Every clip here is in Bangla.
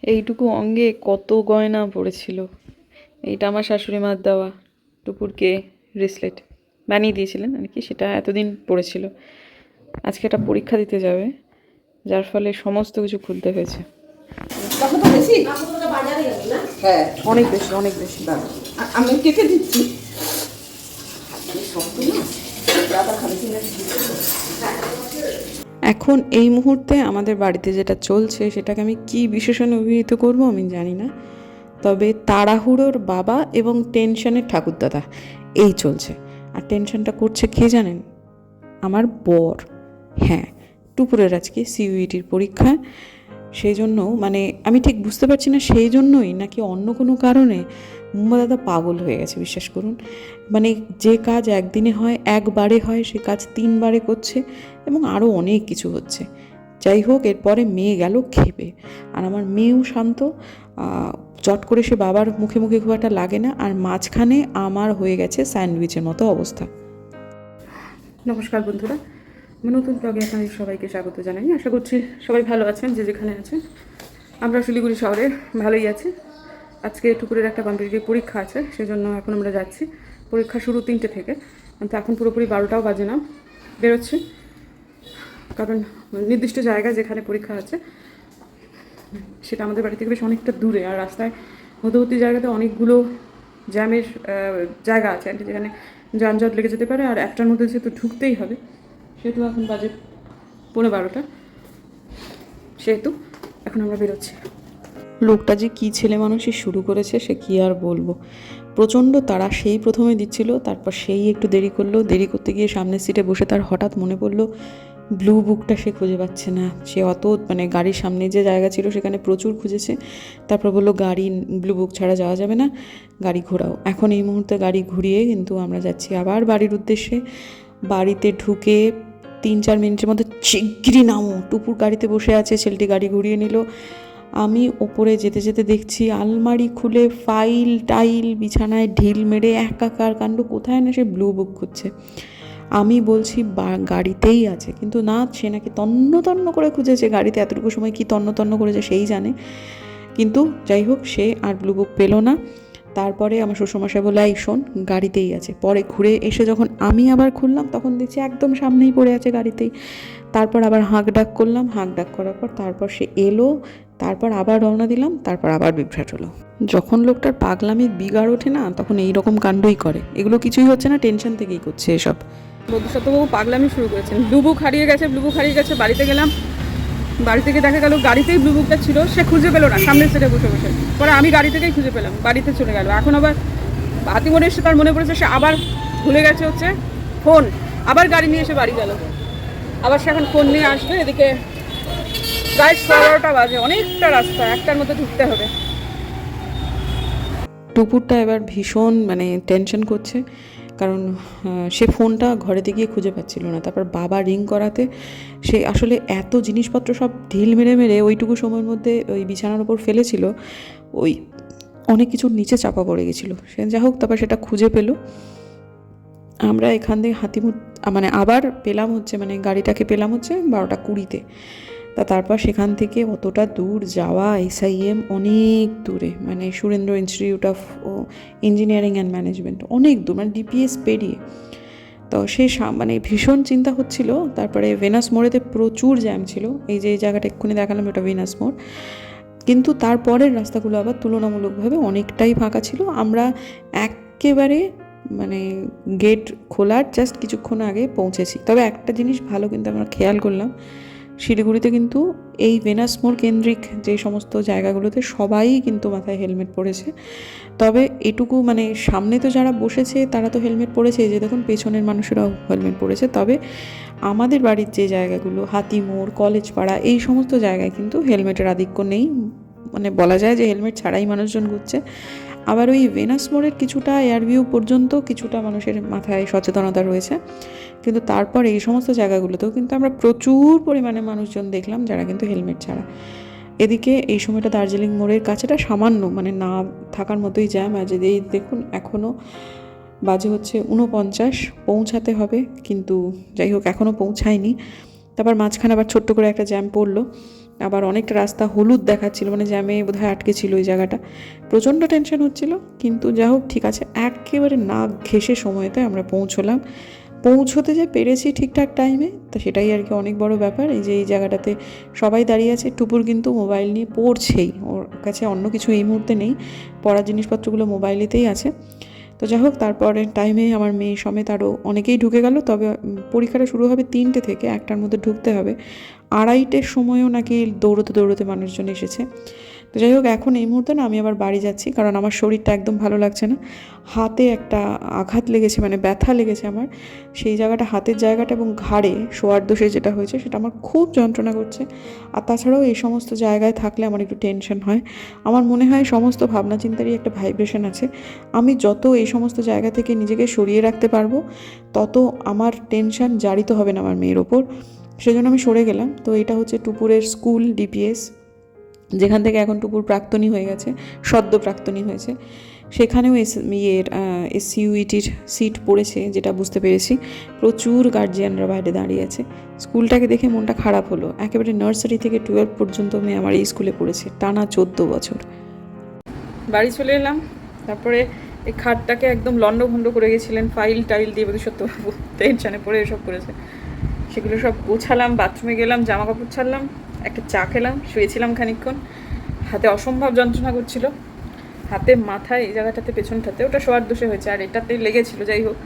এইটুকু অঙ্গে কত গয়না পড়েছিল। এইটা আমার শাশুড়ি মার দেওয়া টুপুরকে ব্রেসলেট বানিয়ে দিয়েছিলেন আর কি, সেটা এতদিন পড়েছিল। আজকে একটা পরীক্ষা দিতে যাবে, যার ফলে সমস্ত কিছু খুলতে হয়েছে। হ্যাঁ, অনেক বেশি, অনেক বেশি। আমি কেটে দিচ্ছি। এখন এই মুহূর্তে আমাদের বাড়িতে যেটা চলছে সেটাকে আমি কি বিশেষণে অভিহিত করব আমি জানি না, তবে তাড়াহুড়োর বাবা এবং টেনশনের ঠাকুরদাদা এই চলছে। আর টেনশনটা করছে কে জানেন? আমার বর। হ্যাঁ, টুপুরের আজকে সিইউইটির পরীক্ষা, সেই জন্য মানে আমি ঠিক বুঝতে পারছি না সেই জন্যই নাকি অন্য কোনো কারণে মুম্বা দাদা পাগল হয়ে গেছে, বিশ্বাস করুন। মানে যে কাজ একদিনে হয়, একবারে হয়, সে কাজ 3 বারে করছে এবং আরও অনেক কিছু হচ্ছে। যাই হোক, এরপরে মেয়ে গেল খেপে, আর আমার মেয়েও শান্ত, চট করে সে বাবার মুখে মুখে খুব একটা লাগে না, আর মাঝখানে আমার হয়ে গেছে স্যান্ডউইচের মতো অবস্থা। নমস্কার বন্ধুরা, আমি নতুন ব্লগে আপনাদের সবাইকে স্বাগত জানাই। আশা করছি সবাই ভালো আছেন যে যেখানে আছেন। আমরা শিলিগুড়ি শহরে ভালোই আছি। আজকে টুকুরের একটা কম্পিটিটিভ পরীক্ষা আছে, সেজন্য এখন আমরা যাচ্ছি। পরীক্ষা শুরু 3টে থেকে, কিন্তু এখন পুরোপুরি 12টাও বাজে না, বেরোচ্ছি। কারণ নির্দিষ্ট জায়গা যেখানে পরীক্ষা আছে সেটা আমাদের বাড়ি থেকে বেশ অনেকটা দূরে, আর রাস্তায় মধ্যবর্তী জায়গাতে অনেকগুলো জ্যামের জায়গা আছে আর কি, যেখানে যানজট লেগে যেতে পারে। আর একটার মধ্যে যেহেতু ঢুকতেই হবে, সেহেতু এখন বাজে 11:15, সেহেতু এখন আমরা বেরোচ্ছি। লোকটা যে কী ছেলে মানুষই শুরু করেছে সে কী আর বলবো। প্রচণ্ড তাড়া, সেই প্রথমে দিচ্ছিল, তারপর সেই একটু দেরি করলো। দেরি করতে গিয়ে সামনের সিটে বসে তার হঠাৎ মনে পড়লো ব্লু বুকটা সে খুঁজে পাচ্ছে না। সে অত মানে গাড়ির সামনে যে জায়গা ছিল সেখানে প্রচুর খুঁজেছে, তারপর বললো গাড়ি ব্লু বুক ছাড়া যাওয়া যাবে না, গাড়ি ঘোরাও। এখন এই মুহূর্তে গাড়ি ঘুরিয়ে কিন্তু আমরা যাচ্ছি আবার বাড়ির উদ্দেশ্যে। বাড়িতে ঢুকে 3-4 মিনিটের মধ্যে শিগগিরই নামো, টুপুর গাড়িতে বসে আছে, ছেলেটি গাড়ি ঘুরিয়ে নিল। আমি ওপরে যেতে যেতে দেখছি আলমারি খুলে ফাইল টাইল বিছানায় ঢিল মেরে একাকার কাণ্ড, কোথায় না সে ব্লু বুক খুঁজছে। আমি বলছি গাড়িতেই আছে, কিন্তু না, সে নাকি তন্ন তন্ন করে খুঁজেছে গাড়িতে, এতটুকু সময় কি তন্ন তন্ন করেছে সেই জানে। কিন্তু যাই হোক, সে আর ব্লু বুক পেলো না। তারপরে আমার শ্বশুরমশাই বলে, এই শোন, গাড়িতেই আছে। পরে ঘুরে এসে যখন আমি আবার খুললাম তখন দেখছি একদম সামনেই পড়ে আছে গাড়িতেই। তারপর আবার হাঁক ডাক করলাম, হাঁক ডাক করার পর তারপর সে এলো, তারপর আবার রওনা দিলাম, তারপর আবার বিভ্রাট হলো। যখন লোকটার পাগলামির বিগাড় ওঠে না, তখন এই রকম কাণ্ডই করে। এগুলো কিছুই হচ্ছে না, টেনশন থেকেই করছে এসব। বন্ধুসত্ত্ববাবু পাগলামি শুরু করেছেন, ব্লুবুক হারিয়ে গেছে, ব্লুবুক হারিয়ে গেছে। বাড়িতে গেলাম, বাড়ি থেকে দেখা গেল গাড়িতেই ব্লুবুকটা ছিল, সে খুঁজে পেলো না সামনের সিটে বসে বসে। পরে আমি গাড়ি থেকেই খুঁজে পেলাম, বাড়িতে চলে গেল। এখন আবার হাতিমোড়ে এসে তার মনে পড়েছে সে আবার ভুলে গেছে হচ্ছে ফোন, আবার গাড়ি নিয়ে এসে বাড়ি গেল। আবার সে এখন ফোন নিয়ে আসবে। এদিকে প্রায় 11:30 বাজে, অনেকটা রাস্তা, 1টার মধ্যে ঢুকতে হবে। টুপুরটা এবার ভীষণ মানে টেনশন করছে, কারণ সে ফোনটা ঘরেতে গিয়ে খুঁজে পাচ্ছিল না। তারপর বাবা রিং করাতে সে আসলে এত জিনিসপত্র সব ঢিল মেরে মেরে ওইটুকু সময়ের মধ্যে ওই বিছানার ওপর ফেলেছিল, ওই অনেক কিছুর নিচে চাপা পড়ে গেছিলো। সে যা হোক, তারপর সেটা খুঁজে পেলো। আমরা এখান থেকে মানে আবার পেলাম হচ্ছে, মানে গাড়িটাকে পেলাম হচ্ছে 12:20-তে। তারপর সেখান থেকে অতটা দূর যাওয়া, SIM অনেক দূরে, মানে Surendra institute of engineering and management, অনেক দূর, মানে DPS পেরিয়ে। তো সে মানে ভীষণ চিন্তা হচ্ছিল। তারপরে ভেনাস মোড়েতে প্রচুর জ্যাম ছিল, এই যে জায়গাটা এক্ষুনি দেখালাম ওটা ভেনাস মোড়। কিন্তু তারপরের রাস্তাগুলো আবার তুলনামূলকভাবে অনেকটাই ফাঁকা ছিল। আমরা একেবারে মানে গেট খোলার জাস্ট কিছুক্ষণ আগে পৌঁছেছি। তবে একটা জিনিস ভালো কিন্তু আমরা খেয়াল করলাম, শিলিগুড়িতে কিন্তু এই ভেনাস মোড় কেন্দ্রিক যে সমস্ত জায়গাগুলোতে সবাই কিন্তু মাথায় হেলমেট পরেছে। তবে এটুকু মানে সামনে তো যারা বসেছে তারা তো হেলমেট পরেছে, যে দেখুন পেছনের মানুষেরাও হেলমেট পরেছে। তবে আমাদের বাড়ির যে জায়গাগুলো, হাতিমোড়, কলেজ পাড়া, এই সমস্ত জায়গায় কিন্তু হেলমেটের আধিক্য নেই, মানে বলা যায় যে হেলমেট ছাড়াই মানুষজন ঘুরছে। আবার ওই ভেনাস মোড়ের কিছুটা এয়ারভিউ পর্যন্ত কিছুটা মানুষের মাথায় সচেতনতা রয়েছে, কিন্তু তারপর এই সমস্ত জায়গাগুলোতেও কিন্তু আমরা প্রচুর পরিমাণে মানুষজন দেখলাম যারা কিন্তু হেলমেট ছাড়া। এদিকে এই সময়টা দার্জিলিং মোড়ের কাছেটা সামান্য মানে না থাকার মতোই জ্যাম। আর যদি দেখুন এখনও বাজে হচ্ছে 49, পৌঁছাতে হবে, কিন্তু যাই হোক এখনও পৌঁছায়নি। তারপর মাঝখানে আবার ছোট্ট করে একটা জ্যাম পড়লো। আবার অনেকটা রাস্তা হলুদ দেখাচ্ছিল, মানে জ্যামে বোধহয় আটকে ছিল ওই জায়গাটা। প্রচণ্ড টেনশন হচ্ছিল, কিন্তু যা হোক ঠিক আছে, একেবারে নাক ঘেঁষে সময়তে আমরা পৌঁছলাম। পৌঁছতে যে পেরেছি ঠিকঠাক টাইমে, তো সেটাই আর কি অনেক বড় ব্যাপার। এই যে এই জায়গাটাতে সবাই দাঁড়িয়ে আছে, টুপুর কিন্তু মোবাইল নিয়ে পড়ছেই, ওর কাছে অন্য কিছু এই মুহূর্তে নেই, পড়ার জিনিসপত্রগুলো মোবাইলেতেই আছে। তো যাই হোক, তারপরে টাইমে আমার মেয়ে সমেত আরও অনেকেই ঢুকে গেল। তবে পরীক্ষাটা শুরু হবে 3টে থেকে, 1টার মধ্যে ঢুকতে হবে। 2:30-এর সময়ও নাকি দৌড়তে দৌড়তে মানুষজন এসেছে। তো যাই হোক, এখন এই মুহূর্তে না আমি আবার বাড়ি যাচ্ছি, কারণ আমার শরীরটা একদম ভালো লাগছে না। হাতে একটা আঘাত লেগেছে, মানে ব্যথা লেগেছে আমার, সেই জায়গাটা, হাতের জায়গাটা এবং ঘাড়ে শোয়ার দোষে যেটা হয়েছে সেটা আমার খুব যন্ত্রণা করছে। আর তাছাড়াও এই সমস্ত জায়গায় থাকলে আমার একটু টেনশন হয়। আমার মনে হয় সমস্ত ভাবনা চিন্তারই একটা ভাইব্রেশন আছে। আমি যত এই সমস্ত জায়গা থেকে নিজেকে সরিয়ে রাখতে পারবো, তত আমার টেনশন জারিত হবে না আমার মেয়ের ওপর। সেজন্য আমি সরে গেলাম। তো এটা হচ্ছে টুপুরের স্কুল, ডিপিএস, যেখান থেকে এখন টুপুর প্রাক্তনী হয়ে গেছে, সদ্য প্রাক্তনী হয়েছে। সেখানেও এসইউইটির সিট পড়েছে, যেটা বুঝতে পেরেছি। প্রচুর গার্জিয়ানরা বাইরে দাঁড়িয়ে আছে। স্কুলটাকে দেখে মনটা খারাপ হলো। একেবারে নার্সারি থেকে 12 পর্যন্ত মেয়ে আমার এই স্কুলে পড়েছে, টানা 14 বছর। বাড়ি চলে এলাম। তারপরে এই খাটটাকে একদম লন্ডভন্ড করে গেছিলেন, ফাইল টাইল দিয়ে সত্যবাবু টেনশনে পড়ে এসব করেছে। সেগুলো সব গোছালাম, বাথরুমে গেলাম, জামা কাপড় ছাড়লাম, একটা চা খেলাম, শুয়েছিলাম খানিকক্ষণ। হাতে অসম্ভব যন্ত্রণা করছিল, হাতে, মাথায়, এই জায়গাটাতে, পেছনটাতে। ওটা শোয়ার দোষে হয়েছে, আর এটাতে লেগেছিল। যাই হোক,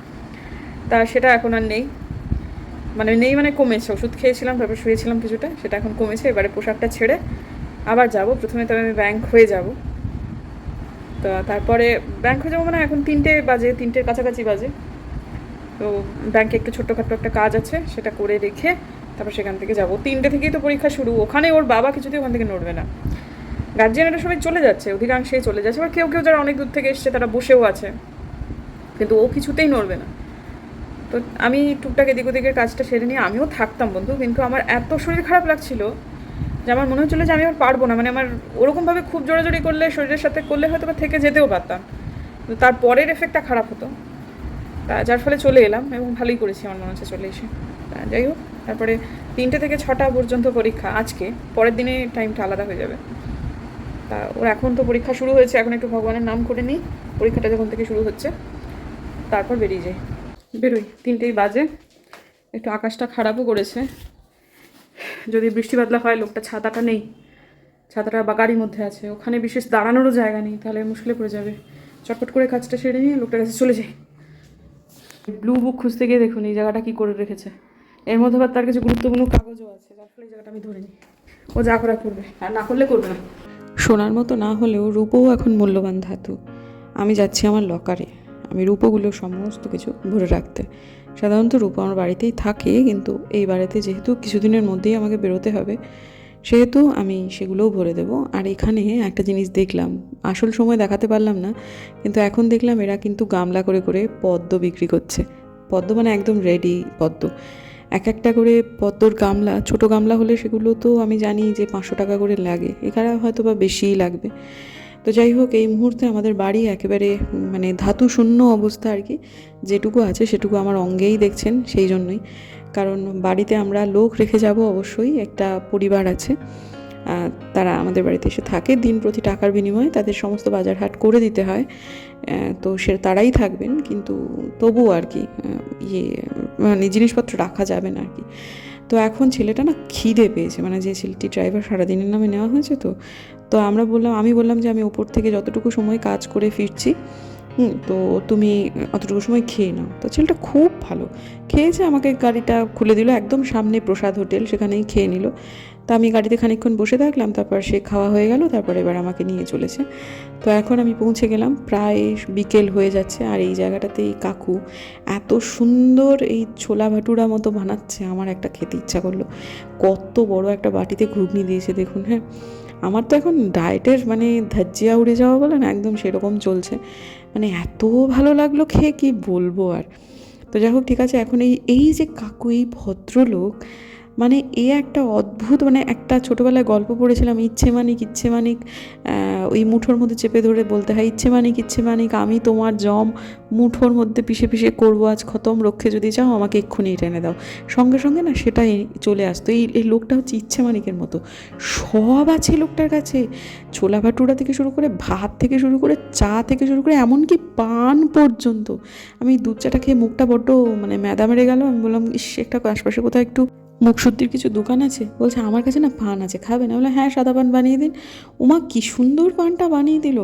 তা সেটা এখন আর নেই, মানে কমেছে। ওষুধ খেয়েছিলাম, তারপর শুয়েছিলাম কিছুটা, সেটা এখন কমেছে। এবারে পোশাকটা ছেড়ে আবার যাব। প্রথমে তবে আমি ব্যাংক হয়ে যাব। তো তারপরে ব্যাংক হয়ে যাবো, মানে এখন 3টে বাজে, 3টের কাছাকাছি বাজে। তো ব্যাংকে একটু ছোট্টখাটো একটা কাজ আছে, সেটা করে রেখে তারপর সেখান থেকে যাব। 3টে থেকেই তো পরীক্ষা শুরু। ওখানে ওর বাবা কিছুতেই ওখান থেকে নড়বে না। গার্জিয়ানরা সবাই চলে যাচ্ছে, অধিকাংশই চলে যাচ্ছে। এবার কেউ কেউ যারা অনেক দূর থেকে এসছে তারা বসেও আছে, কিন্তু ও কিছুতেই নড়বে না। তো আমি টুকটাক এদিক ওদিকের কাজটা সেরে নিয়ে আমিও থাকতাম বন্ধু, কিন্তু আমার এত শরীর খারাপ লাগছিল যে আমার মনে হচ্ছিলো যে আমি আর পারবো না। মানে আমার ওরকমভাবে খুব জোরাজোরি করলে, শরীরের সাথে করলে হয়তো বা থেকে যেতেও পারতাম, কিন্তু তারপরের এফেক্টটা খারাপ হতো। তা যার ফলে চলে এলাম, এবং ভালোই করেছি আমার মনে হচ্ছে চলে এসে। তা যাই হোক, তারপরে 3টে থেকে 6টা পর্যন্ত পরীক্ষা আজকে। পরের দিনে টাইমটা আলাদা হয়ে যাবে। তা ওর এখন তো পরীক্ষা শুরু হয়েছে, এখন একটু ভগবানের নাম করে নিই। পরীক্ষাটা যখন থেকে শুরু হচ্ছে তারপর বেরিয়ে যাই, বেরোই। 3টেই বাজে। একটু আকাশটা খারাপও করেছে, যদি বৃষ্টি বাদলা হয়। লোকটা ছাতাটা নেই, ছাতাটা বা গাড়ির মধ্যে আছে, ওখানে বিশেষ দাঁড়ানোরও জায়গা নেই, তাহলে মুশকিলে পড়ে যাবে। চটপট করে কাজটা সেরে নিয়ে লোকটার কাছে চলে যাই। ব্লু বুক খুঁজতে গিয়ে দেখুন এই জায়গাটা কী করে রেখেছে। এর মধ্যে আবার তার কিছু গুরুত্বপূর্ণ কাগজও আছে, যার ফলে এই জায়গাটা আমি ধরে নিই। ও যা করা করবে, আর না করলে করবে না। সোনার মতো না হলেও রূপও এখন মূল্যবান ধাতু। আমি যাচ্ছি আমার লকারে, আমি রূপোগুলো সমস্ত কিছু ভরে রাখতে। সাধারণত রূপো আমার বাড়িতেই থাকে, কিন্তু এই বাড়িতে যেহেতু কিছুদিনের মধ্যেই আমাকে বেরোতে হবে, সেহেতু আমি সেগুলোও ভরে দেবো। আর এখানে একটা জিনিস দেখলাম, আসল সময় দেখাতে পারলাম না, কিন্তু এখন দেখলাম এরা কিন্তু গামলা করে করে পদ্ম বিক্রি করছে। পদ্ম মানে একদম রেডি পদ্ম, একটা করে পদ্মর গামলা। ছোটো গামলা হলে সেগুলো তো আমি জানি যে 500 টাকা করে লাগে, এখানে হয়তো বা বেশিই লাগবে। তো যাই হোক, এই মুহূর্তে আমাদের বাড়ি একেবারে মানে ধাতু শূন্য অবস্থা আর কি। যেটুকু আছে সেটুকু আমার অঙ্গেই দেখছেন, সেই জন্যই। কারণ বাড়িতে আমরা লোক রেখে যাব অবশ্যই, একটা পরিবার আছে, তারা আমাদের বাড়িতে এসে থাকে। দিন প্রতি টাকার বিনিময়ে তাদের সমস্ত বাজার হাট করে দিতে হয়। তো তারাই থাকবেন, কিন্তু তবুও আর কি মানে জিনিসপত্র রাখা যাবে না আর কি। তো এখন ছেলেটা না খিদে পেয়েছে, মানে যে ছেলেটি ড্রাইভার সারাদিনের নামে নেওয়া হয়েছে। তো আমি বললাম যে আমি ওপর থেকে যতটুকু সময় কাজ করে ফিরছি, তো তুমি অতটুকু সময় খেয়ে নাও। তো ছেলেটা খুব ভালো খেয়েছে, আমাকে গাড়িটা খুলে দিল, একদম সামনে প্রসাদ হোটেল, সেখানেই খেয়ে নিল। তো আমি গাড়িতে খানিকক্ষণ বসে থাকলাম, তারপর সে খাওয়া হয়ে গেল, তারপর এবার আমাকে নিয়ে চলেছে। তো এখন আমি পৌঁছে গেলাম, প্রায় বিকেল হয়ে যাচ্ছে। আর এই জায়গাটাতে এই কাকু এত সুন্দর এই ছোলা ভাটুরা মতো বানাচ্ছে, আমার একটা খেতে ইচ্ছা করলো। কত বড় একটা বাটিতে ঘুগনি দিয়েছে দেখুন। হ্যাঁ, আমার তো এখন ডায়েটের মানে ধাজ্জিয়া উড়ে যাওয়া বলে না, একদম সেরকম চলছে। মানে এত ভালো লাগলো খেয়ে, কি বলবো আর। তো যাই হোক, ঠিক আছে। এখন এই যে কাকু, এই ভদ্রলোক, মানে এ একটা অদ্ভুত, মানে একটা ছোটোবেলায় গল্প পড়েছিলাম, ইচ্ছে মানিক ওই মুঠোর মধ্যে চেপে ধরে বলতে হয়, ইচ্ছে মানিক আমি তোমার জম মুঠোর মধ্যে পিষে পিষে করবো আজ খতম, রক্ষে যদি চাও আমাকে এক্ষুনি টেনে দাও। সঙ্গে সঙ্গে না সেটাই চলে আসতো। এই লোকটা হচ্ছে ইচ্ছে মানিকের মতো, সব আছে লোকটার কাছে, ছোলা ভাটুরা থেকে শুরু করে ভাত থেকে শুরু করে চা থেকে শুরু করে এমনকি পান পর্যন্ত। আমি দুধ চাটা খেয়ে মুখটা বড্ড মানে ম্যাদা মেরে গেল। আমি বললাম, ইস, একটা আশপাশে কোথাও একটু মুখ শুদ্ধির কিছু দোকান আছে? বলছে আমার কাছে না পান আছে, খাবে না? বলে হ্যাঁ, সাদা পান বানিয়ে দিন। ওমা, কি সুন্দর পানটা বানিয়ে দিল।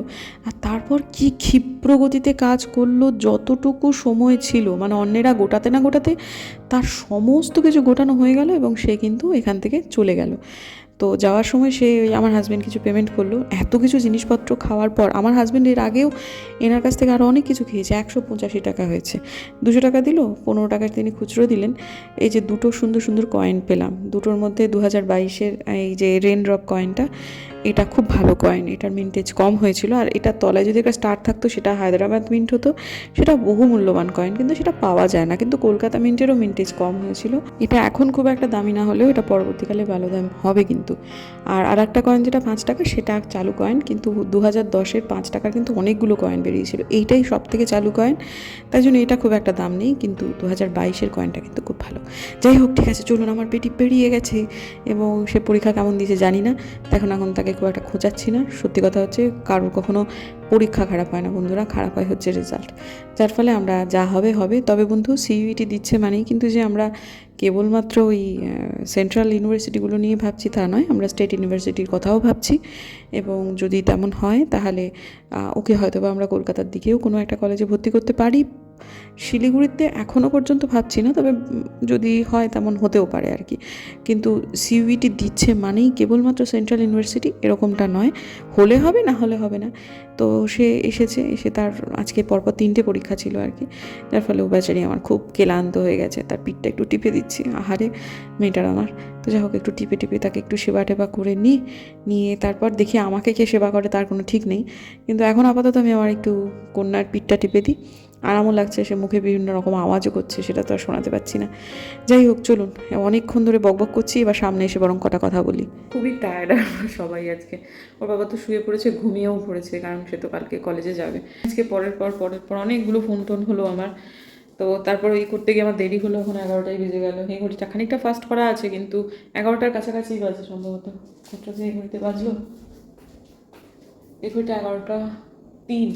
আর তারপর কি ক্ষিপ্র গতিতে কাজ করলো, যতটুকু সময় ছিল, মানে অন্যেরা গোটাতে না গোটাতে তার সমস্ত কিছু গোটানো হয়ে গেল এবং সে কিন্তু এখান থেকে চলে গেল। তো যাওয়ার সময় সে আমার হাজব্যান্ড কিছু পেমেন্ট করলো। এত কিছু জিনিসপত্র খাওয়ার পর আমার হাজব্যান্ড এর আগেও এনার কাছ থেকে আরও অনেক কিছু খেয়েছে, 185 টাকা হয়েছে। 200 টাকা দিল, 15 টাকার তিনি খুচরো দিলেন। এই যে দুটো সুন্দর সুন্দর কয়েন পেলাম, দুটোর মধ্যে 2022-এর এই যে রেন ড্রপ কয়েনটা, এটা খুব ভালো কয়েন, এটার মিন্টেজ কম হয়েছিল। আর এটার তলায় যদি একটা স্টার থাকতো সেটা হায়দ্রাবাদ মিন্ট হতো, সেটা বহু মূল্যবান কয়েন, কিন্তু সেটা পাওয়া যায় না। কিন্তু কলকাতা মিন্টেরও মিন্টেজ কম হয়েছিল। এটা এখন খুব একটা দামি না হলেও এটা পরবর্তীকালে ভালো দাম হবে কিন্তু। আর একটা কয়েন যেটা 5 টাকা, সেটা চালু কয়েন, কিন্তু 2010-এর 5 টাকার কিন্তু অনেকগুলো কয়েন বেরিয়েছিল, এইটাই সব থেকে চালু কয়েন, তাই জন্য এটা খুব একটা দাম নেই। কিন্তু 2022-এর কয়েনটা কিন্তু খুব ভালো। যাই হোক, ঠিক আছে, চলুন, আমার পেটি পেরিয়ে গেছে এবং সে পরীক্ষা কেমন দিয়েছে জানি না, এখন তাকে খুব একটা খোঁজাচ্ছি না। সত্যি কথা হচ্ছে, কারোর কখনো পরীক্ষা খারাপ হয় না বন্ধুরা, খারাপ হয় হচ্ছে রেজাল্ট, যার ফলে আমরা যা হবে হবে। তবে বন্ধু, সিইউটি দিচ্ছে মানেই কিন্তু যে আমরা কেবলমাত্র ওই সেন্ট্রাল ইউনিভার্সিটিগুলো নিয়ে ভাবছি তা নয়, আমরা স্টেট ইউনিভার্সিটির কথাও ভাবছি। এবং যদি তেমন হয় তাহলে ওকে হয়তো বা আমরা কলকাতার দিকেও কোনো একটা কলেজে ভর্তি করতে পারি। শিলিগুড়িতে এখনও পর্যন্ত ভাবছি না, তবে যদি হয় তেমন হতেও পারে আর কি। কিন্তু সিইউটি দিচ্ছে মানেই কেবলমাত্র সেন্ট্রাল ইউনিভার্সিটি এরকমটা নয়, হলে হবে, না হলে হবে না। তো সে এসে তার আজকে পরপর 3টে পরীক্ষা ছিল আর কি, যার ফলে ও বেচারি আমার খুব ক্লান্ত হয়ে গেছে। তার পিঠটা একটু টিপে দিচ্ছি, আহারে মেয়েটার আমার। তো যাই হোক, একটু টিপে তাকে একটু সেবা টেবা করে নিয়ে তারপর দেখি আমাকে কে সেবা করে তার কোনো ঠিক নেই। কিন্তু এখন আপাতত আমি আমার একটু কন্যার পিঠটা টিপে দিই, আরামও লাগছে। সে মুখে বিভিন্ন রকম আওয়াজও করছে, সেটা তো আর শোনাতে পারছি না। যাই হোক, চলুন, অনেকক্ষণ ধরে বকবক করছি, এবার সামনে এসে বরং কটা কথা বলি। খুবই টায়ার্ড আমরা সবাই আজকে। ওর বাবা তো শুয়ে পড়েছে, ঘুমিয়েও পড়েছে, কারণ সে তো কালকে কলেজে যাবে। আজকে পরের পর অনেকগুলো ফোন টোন হলো আমার। তো তারপর এই করতে গিয়ে আমার দেরি হলো, এখন 11টাই বেজে গেল। এই ঘড়িটা খানিকটা ফাস্ট করা আছে, কিন্তু 11টার কাছাকাছি বাজে সম্ভবত। কতটা যে এই ঘড়িতে বাজলো, এই ঘড়িটা 11টা 3।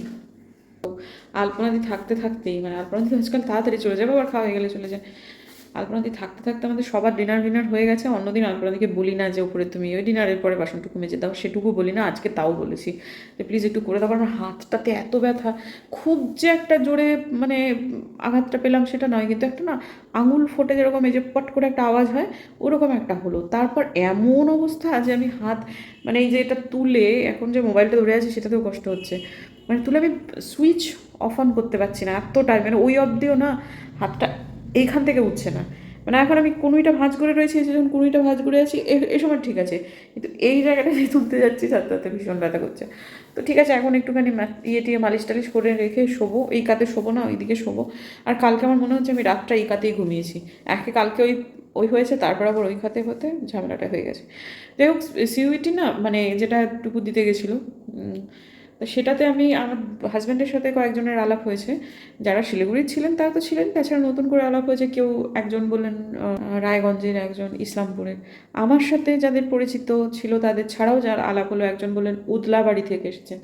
আলপনাদি থাকতেই, মানে আলপনাদি আজকাল তাড়াতাড়ি চলে যাবে, আবার খাওয়া হয়ে গেলে চলে যায়। আলপনাদি থাকতে আমাদের সবার ডিনার হয়ে গেছে। অন্যদিন আলপনাদিকে বলি না যে উপরে তুমি ওই ডিনারের পরে বাসনটুকু মেজে দাও, সেটুকু বলি না, আজকে তাও বলেছি যে প্লিজ একটু করে দাও। আমার হাতটাতে এত ব্যথা, খুব যে একটা জোরে মানে আঘাতটা পেলাম সেটা নয়, কিন্তু একটা না আঙুল ফোটে যেরকম এই যে পট করে একটা আওয়াজ হয়, ওরকম একটা হলো। তারপর এমন অবস্থা যে আমি হাত, মানে এই যে এটা তুলে এখন যে মোবাইলটা ধরে আছি সেটাতেও কষ্ট হচ্ছে, মানে তুলে আমি সুইচ অফ অন করতে পারছি না এতটাই, মানে ওই অবধিও না হাতটা এইখান থেকে উঠছে না। মানে এখন আমি কুনুইটা ভাঁজ করে রয়েছি, যখন কুনুইটা ভাঁজ করে আছি এই সময় ঠিক আছে, কিন্তু এই জায়গাটা যে তুলতে যাচ্ছি তাতে ভীষণ ব্যথা করছে। তো ঠিক আছে, এখন একটুখানি টিয়ে মালিশ টালিশ করে রেখে শোবো। এই কাতে শোবো না, ওই দিকে শোবো। আর কালকে আমার মনে হচ্ছে আমি রাতটা এই কাতেই ঘুমিয়েছি। কালকে ওই হয়েছে, তারপর আবার ওই খাতে হতে ঝামেলাটা হয়ে গেছে। যাই হোক, সিইউটি না মানে যেটা টুকু দিতে গেছিলো, তো সেটাতে আমি আমার হাজব্যান্ডের সাথে কয়েকজনের আলাপ হয়েছে, যারা শিলিগুড়ির ছিলেন তারা তো ছিলেন, তাছাড়া নতুন করে আলাপ হয়েছে। কেউ একজন বললেন রায়গঞ্জের, একজন ইসলামপুরের। আমার সাথে যাদের পরিচিত ছিল তাদের ছাড়াও যার আলাপ হলো, একজন বললেন উদলাবাড়ি থেকে এসেছেন।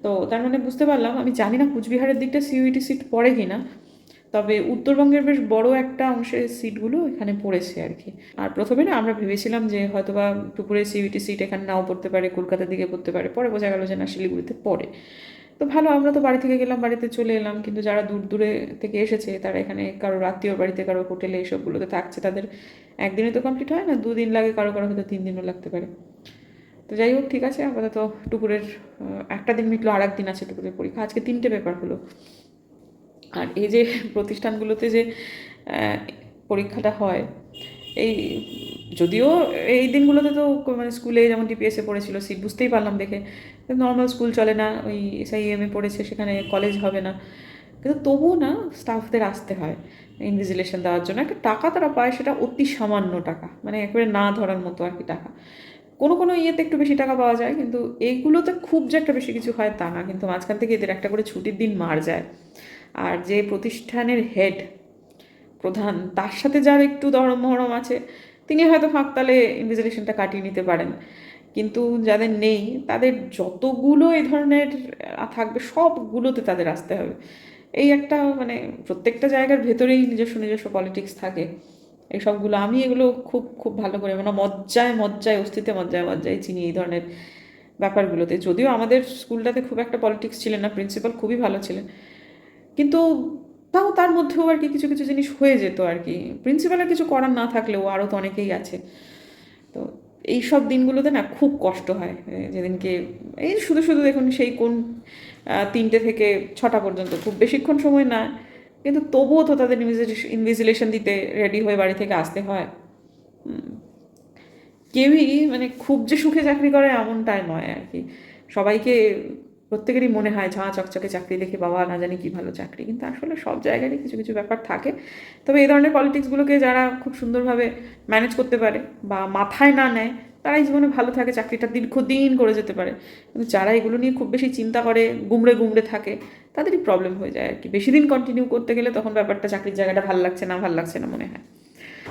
তো তার মানে বুঝতে পারলাম, আমি জানি না কুচবিহারের দিকটা সিইউটি সিট পড়ে কিনা, তবে উত্তরবঙ্গের বেশ বড় একটা অংশের সিটগুলো এখানে পড়েছে আর কি। আর প্রথমে না আমরা ভেবেছিলাম যে হয়তোবা টুকুরের সিইউটি সিট এখানে নাও পড়তে পারে, কলকাতার দিকে পড়তে পারে, পরে বোঝা গেল যে না, শিলিগুড়িতে পড়ে। তো ভালো, আমরা তো বাড়ি থেকে গেলাম, বাড়িতে চলে এলাম। কিন্তু যারা দূরে থেকে এসেছে তারা এখানে কারো আত্মীয় বাড়িতে, কারো হোটেলে এসবগুলোতে থাকছে, তাদের একদিনে তো কমপ্লিট হয় না, 2 দিন লাগে, কারো হয়তো 3 দিনও লাগতে পারে। তো যাই হোক, ঠিক আছে, আপাতত টুকুরের একটা দিন মিটলো, আর একদিন আছে টুকুরের পরীক্ষা। আজকে 3টে পেপার হলো। আর এই যে প্রতিষ্ঠানগুলোতে যে পরীক্ষাটা হয়, এই যদিও এই দিনগুলোতে তো মানে স্কুলে যেমন ডিপিএসে পড়েছিল, সিট বুঝতেই পারলাম দেখে, নর্মাল স্কুল চলে না, ওই SIEM পড়েছে, সেখানে কলেজ হবে না। কিন্তু তবুও না স্টাফদের আসতে হয় ইনভিজিলেশন দেওয়ার জন্য। একটা টাকা তারা পায়, সেটা অতি সামান্য টাকা, মানে একেবারে না ধরার মতো আর কি টাকা। কোনো কোনো ইয়েতে একটু বেশি টাকা পাওয়া যায়, কিন্তু এইগুলোতে খুব যে একটা বেশি কিছু হয় তা না। কিন্তু মাঝখান থেকে এদের একটা করে ছুটির দিন মার যায়। আর যে প্রতিষ্ঠানের হেড, প্রধান, তার সাথে যার একটু দরম মহরম আছে, তিনি হয়তো ফাঁকতালে ইনভিজিলেশনটা কাটিয়ে নিতে পারেন। কিন্তু যাদের নেই, তাদের যতগুলো এই ধরনের থাকবে সবগুলোতে তাদের আসতে হবে। এই একটা মানে প্রত্যেকটা জায়গার ভেতরেই নিজস্ব নিজস্ব পলিটিক্স থাকে। এই সবগুলো আমি এগুলো খুব খুব ভালো করে মানে মজ্জায় মজ্জায় অস্তিত্বে মজ্জায় মজ্জায় চিনি এই ধরনের ব্যাপারগুলোতে। যদিও আমাদের স্কুলটাতে খুব একটা পলিটিক্স ছিলেন না, প্রিন্সিপাল খুবই ভালো ছিলেন, কিন্তু তাও তার মধ্যেও আর কি কিছু কিছু জিনিস হয়ে যেত আর কি। প্রিন্সিপালের কিছু করার না থাকলেও আরও তো অনেকেই আছে। তো এই সব দিনগুলোতে না খুব কষ্ট হয়। যেদিনকে এই শুধু শুধু দেখুন সেই কোন 3টে থেকে 6টা পর্যন্ত, খুব বেশিক্ষণ সময় না, কিন্তু তবুও তো তাদের ইনভিজিলেশন দিতে রেডি হয়ে বাড়ি থেকে আসতে হয়। কেউই মানে খুব যে সুখে চাকরি করে এমনটাই নয় আর কি। সবাইকে প্রত্যেকেরই মনে হয় ঝাঁ চকচকে চাকরি দেখে বাবা না জানি কি ভালো চাকরি, কিন্তু আসলে সব জায়গারই কিছু কিছু ব্যাপার থাকে। তবে এই ধরনের পলিটিক্সগুলোকে যারা খুব সুন্দরভাবে ম্যানেজ করতে পারে বা মাথায় না নেয়, তারাই জীবনে ভালো থাকে, চাকরিটা দীর্ঘদিন করে যেতে পারে। কিন্তু যারা এগুলো নিয়ে খুব বেশি চিন্তা করে, গুমড়ে গুমড়ে থাকে, তাদেরই প্রবলেম হয়ে যায় আর কি। বেশি দিন কন্টিনিউ করতে গেলে তখন ব্যাপারটা চাকরির জায়গাটা ভালো লাগছে না মনে হয়।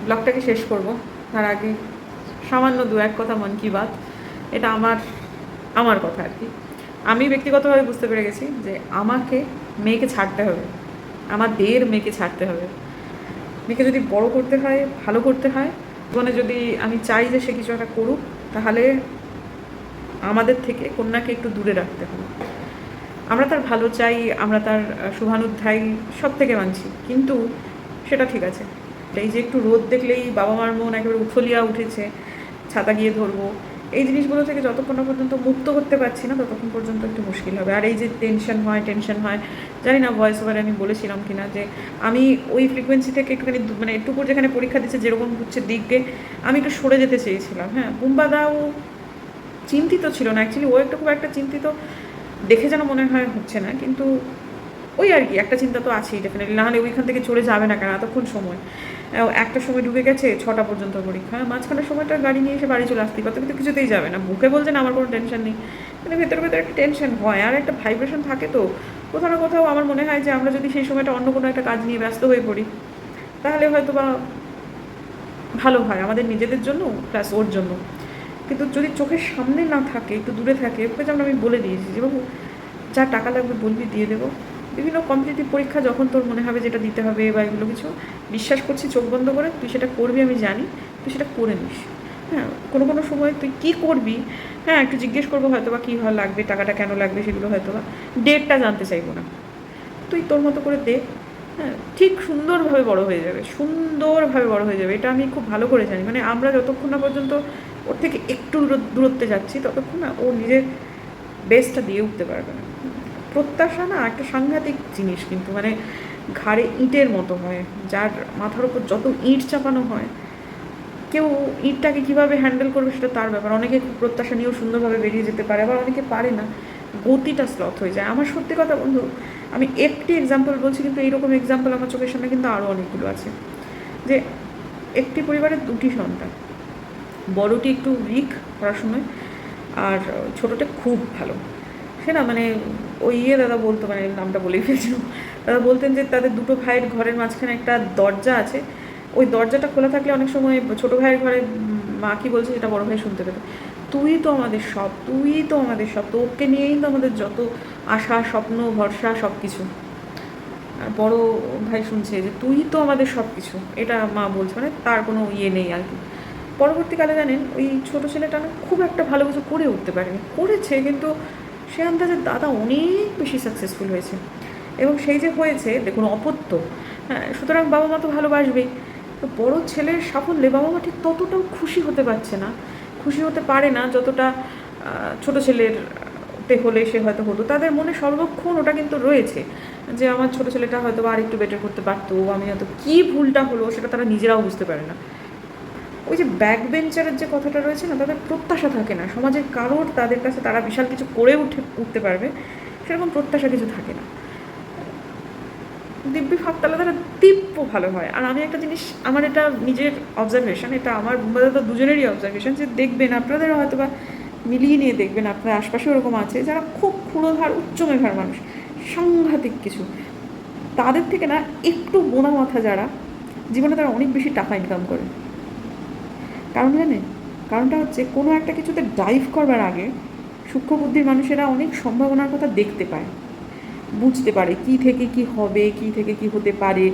ব্লগটাকে শেষ করব তার আগে সামান্য দু এক কথা মন কি বাত। এটা আমার কথা আর কি। আমি ব্যক্তিগতভাবে বুঝতে পেরে গেছি যে আমাকে মেয়েকে ছাড়তে হবে, আমাদের মেয়েকে ছাড়তে হবে। মেয়েকে যদি বড় করতে হয়, ভালো করতে হয়, জীবনে যদি আমি চাই যে সে কিছু একটা করুক, তাহলে আমাদের থেকে কন্যাকে একটু দূরে রাখতে হবে। আমরা তার ভালো চাই, আমরা তার শুভানুধ্যায়ী, সব থেকে মানছি, কিন্তু সেটা ঠিক আছে। এই যে একটু রোদ দেখলেই বাবা মার মন একেবারে উথলিয়া উঠেছে, ছাতা গিয়ে ধরবো, এই জিনিসগুলো থেকে যতক্ষণ না পর্যন্ত মুক্ত করতে পারছি না, ততক্ষণ পর্যন্ত একটু মুশকিল হবে। আর এই যে টেনশন হয়, জানি না ভয়েস ওভারে আমি বলেছিলাম কিনা যে আমি ওই ফ্রিকোয়েন্সি থেকে একটুখানি মানে একটু করে যেখানে পরীক্ষা দিচ্ছে যেরকম হচ্ছে দিকে আমি একটু সরে যেতে চেয়েছিলাম। হ্যাঁ, বুম্বাদাও চিন্তিত ছিল না অ্যাকচুয়ালি, ও একটু খুব একটা চিন্তিত দেখে যেন মনে হয় হচ্ছে না, কিন্তু ওই আর কি একটা চিন্তা তো আছেই ডেফিনেটলি, নাহলে ওইখান থেকে চলে যাবে না কেন এতক্ষণ সময়। একটা সময় ঢুকে গেছে 6টা পর্যন্ত পরীক্ষা, মাঝখানের সময়টা গাড়ি নিয়ে এসে বাড়ি চলে আসতেই পারতো, কিন্তু কিছুতেই যাবে না। মুখে বলছে না আমার কোনো টেনশন নেই, কিন্তু ভেতরে ভেতরে একটা টেনশন হয় আর একটা ভাইব্রেশন থাকে। তো কোথাও না কোথাও আমার মনে হয় যে আমরা যদি সেই সময়টা অন্য কোনো একটা কাজ নিয়ে ব্যস্ত হয়ে পড়ি, তাহলে হয়তো বা ভালো হয় আমাদের নিজেদের জন্য প্লাস ওর জন্য। কিন্তু যদি চোখের সামনে না থাকে, একটু দূরে থাকে, ওকে যেমন আমি বলে দিয়েছি যে বাবু যা টাকা লাগবে বলবি দিয়ে দেবো, বিভিন্ন কম্পিটিটিভ পরীক্ষা যখন তোর মনে হবে যেটা দিতে হবে বা এগুলো কিছু, বিশ্বাস করছি চোখ বন্ধ করে তুই সেটা করবি, আমি জানি তুই সেটা করে নিস। হ্যাঁ, কোনো কোনো সময় তুই কী করবি, হ্যাঁ একটু জিজ্ঞেস করবো হয়তো বা কী হয় লাগবে, টাকাটা কেন লাগবে, সেগুলো হয়তো বা ডেটটা জানতে চাইবো না, তুই তোর মতো করে দে। হ্যাঁ, ঠিক সুন্দরভাবে বড় হয়ে যাবে, সুন্দরভাবে বড় হয়ে যাবে, এটা আমি খুব ভালো করে জানি। মানে আমরা যতক্ষণ না পর্যন্ত ওর থেকে একটু দূরত্বে যাচ্ছি, ততক্ষণ না ও নিজের বেস্টটা দিয়ে উঠতে পারবে না। প্রত্যাশা না একটা সাংঘাতিক জিনিস, কিন্তু মানে ঘাড়ে ইঁটের মতো হয়, যার মাথার উপর যত ইঁট চাপানো হয়, কেউ ইঁটটাকে কীভাবে হ্যান্ডেল করবে সেটা তার ব্যাপার। অনেকে খুব প্রত্যাশা নিয়েও সুন্দরভাবে বেরিয়ে যেতে পারে, আবার অনেকে পারে না, গতিটা স্লথ হয়ে যায়। আমার সত্যি কথা বন্ধু, আমি একটি এক্সাম্পল বলছি, কিন্তু এইরকম এক্সাম্পল আমার চোখের সামনে কিন্তু আরও অনেকগুলো আছে। যে একটি পরিবারের 2টি সন্তান, বড়টি একটু উইক পড়াশোনায় আর ছোটোটা খুব ভালো। সে না মানে ওই দাদা বলতো, মানে নামটা বলেই ফেলছিল, দাদা বলতেন যে তাদের দুটো ভাইয়ের ঘরের মাঝখানে একটা দরজা আছে, ওই দরজাটা খোলা থাকলে অনেক সময় ছোটো ভাইয়ের ঘরে মা কী বলছে সেটা বড়ো ভাই শুনতে পেত, তুই তো আমাদের সব, তুই তো আমাদের সব, তোকে নিয়েই তো আমাদের যত আশা স্বপ্ন ভরসা সব কিছু। আর বড়ো ভাই শুনছে যে তুই তো আমাদের সব কিছু, এটা মা বলছে, মানে তার কোনো ইয়ে নেই আর কি। পরবর্তীকালে জানেন ওই ছোটো ছেলেটা না খুব একটা ভালো কিছু করে উঠতে পারেনি, করেছে কিন্তু সে আন্দাজে দাদা অনেক বেশি সাকসেসফুল হয়েছে। এবং সেই যে হয়েছে দেখুন অপত্য, হ্যাঁ, সুতরাং বাবা মা তো ভালোবাসবেই। তো বড়ো ছেলের সাফল্যে বাবা মা ঠিক ততটাও খুশি হতে পারছে না, খুশি হতে পারে না যতটা ছোটো ছেলের হলে সে হয়তো হতো। তাদের মনে সর্বক্ষণ ওটা কিন্তু রয়েছে যে আমার ছোটো ছেলেটা হয়তো আর একটু বেটার করতে পারতো, আমি হয়তো কী ভুলটা হলো সেটা তারা নিজেরাও বুঝতে পারে না। ওই যে ব্যাক বেঞ্চারের যে কথাটা রয়েছে না, তাদের প্রত্যাশা থাকে না সমাজের কারোর তাদের কাছে তারা বিশাল কিছু করে উঠতে পারবে, সেরকম প্রত্যাশা কিছু থাকে না। দিব্যি ফাঁক তাহলে তারা দিব্য ভালো হয়। আর আমি একটা জিনিস, আমার এটা নিজের অবজারভেশন, এটা আমার তো দুজনেরই অবজারভেশন, যে দেখবেন আপনাদের হয়তো বা মিলিয়ে নিয়ে দেখবেন আপনার আশপাশে ওরকম আছে যারা খুব ক্ষুরোধার উচ্চ মেধার মানুষ, সাংঘাতিক কিছু, তাদের থেকে না একটু বোনা মাথা যারা, জীবনে তারা অনেক বেশি টাকা ইনকাম করে। কারণ জানেন, কারণটা হচ্ছে কোনো একটা কিছুতে ডাইভ করবার আগে সূক্ষ্ম বুদ্ধির মানুষেরা অনেক সম্ভাবনার কথা দেখতে পায়, বুঝতে পারে কী থেকে কী হবে, কী থেকে কী হতে পারে,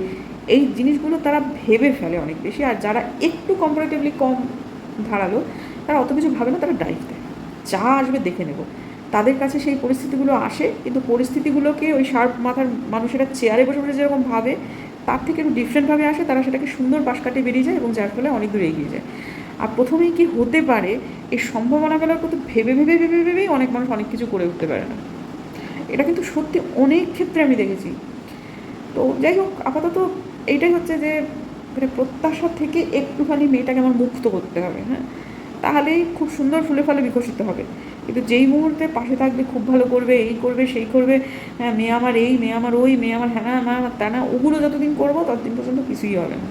এই জিনিসগুলো তারা ভেবে ফেলে অনেক বেশি। আর যারা একটু কম্পারেটিভলি কম ধারালো, তারা অত কিছু ভাবে না, তারা ডাইভ দেয়, যা আসবে দেখে নেব। তাদের কাছে সেই পরিস্থিতিগুলো আসে, কিন্তু পরিস্থিতিগুলোকে ওই শার্প মাথার মানুষেরা চেয়ারে বসে বসে যেরকম ভাবে, তার থেকে একটু ডিফারেন্টভাবে আসে, তারা সেটাকে সুন্দর পাশ কাটিয়ে বেরিয়ে যায় এবং যার ফলে অনেক দূর এগিয়ে যায়। আর প্রথমেই কি হতে পারে এই সম্ভাবনাগুলোর কথা ভেবে ভেবে ভেবে ভেবেই অনেক মানুষ অনেক কিছু করে উঠতে পারে না। এটা কিন্তু সত্যি অনেক ক্ষেত্রে আমি দেখেছি। তো যাই হোক, আপাতত এইটাই হচ্ছে যে মানে প্রত্যাশা থেকে একটুখানি মেয়েটাকে আমার মুক্ত করতে হবে, হ্যাঁ, তাহলেই খুব সুন্দর ফুলে ফলে বিকশিত হবে। কিন্তু যেই মুহূর্তে পাশে থাকবে, খুব ভালো করবে, এই করবে সেই করবে, হ্যাঁ মেয়ে আমার এই, মেয়ে আমার ওই, মেয়ে আমার হ্যাঁ না আমার তা না, ওগুলো যতদিন করবো ততদিন পর্যন্ত কিছুই হবে না,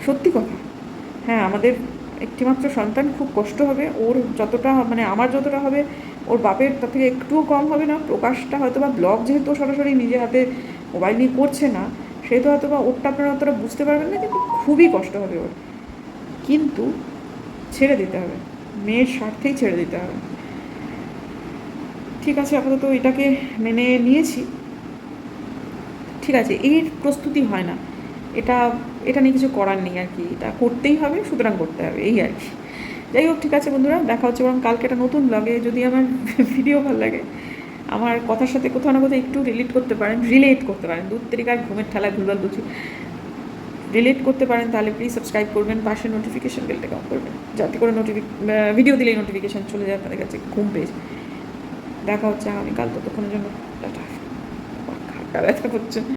সত্যি কথা। হ্যাঁ, আমাদের একটিমাত্র সন্তান, খুব কষ্ট হবে, ওর যতটা মানে আমার যতটা হবে ওর বাপের তার থেকে একটুও কম হবে না। প্রকাশটা হয়তো বা ব্লগ যেহেতু সরাসরি নিজে হাতে মোবাইল নিয়ে করছে না, সেহেতু হয়তো বা ওরটা আপনারা অতটা বুঝতে পারবেন না, কিন্তু খুবই কষ্ট হবে ওর। কিন্তু ছেড়ে দিতে হবে, মেয়ের স্বার্থেই ছেড়ে দিতে হবে। ঠিক আছে, আপাতত এটাকে মেনে নিয়েছি। ঠিক আছে, এর প্রস্তুতি হয় না, এটা এটা নিয়ে কিছু করার নেই আর কি, এটা করতেই হবে, সুতরাং করতে হবে, এই আর কি। যাই হোক, ঠিক আছে বন্ধুরা, দেখা হচ্ছে বরং কালকে একটা নতুন ব্লগে। যদি আমার ভিডিও ভালো লাগে, আমার কথার সাথে কোথাও না কোথাও একটু রিলেট করতে পারেন, দূর তরিকার ঘুমের ঠেলায় ভুলভাল বুঝি রিলেট করতে পারেন, তাহলে প্লিজ সাবস্ক্রাইব করবেন, পাশে নোটিফিকেশান বেলটাকে অন করবেন, যাতে করে ভিডিও দিলেই নোটিফিকেশান চলে যায় আপনাদের কাছে ঘুম পেয়ে। দেখা হচ্ছে আগামীকাল, ততক্ষণের জন্য টাটা। খাটটা ব্যথা করছে।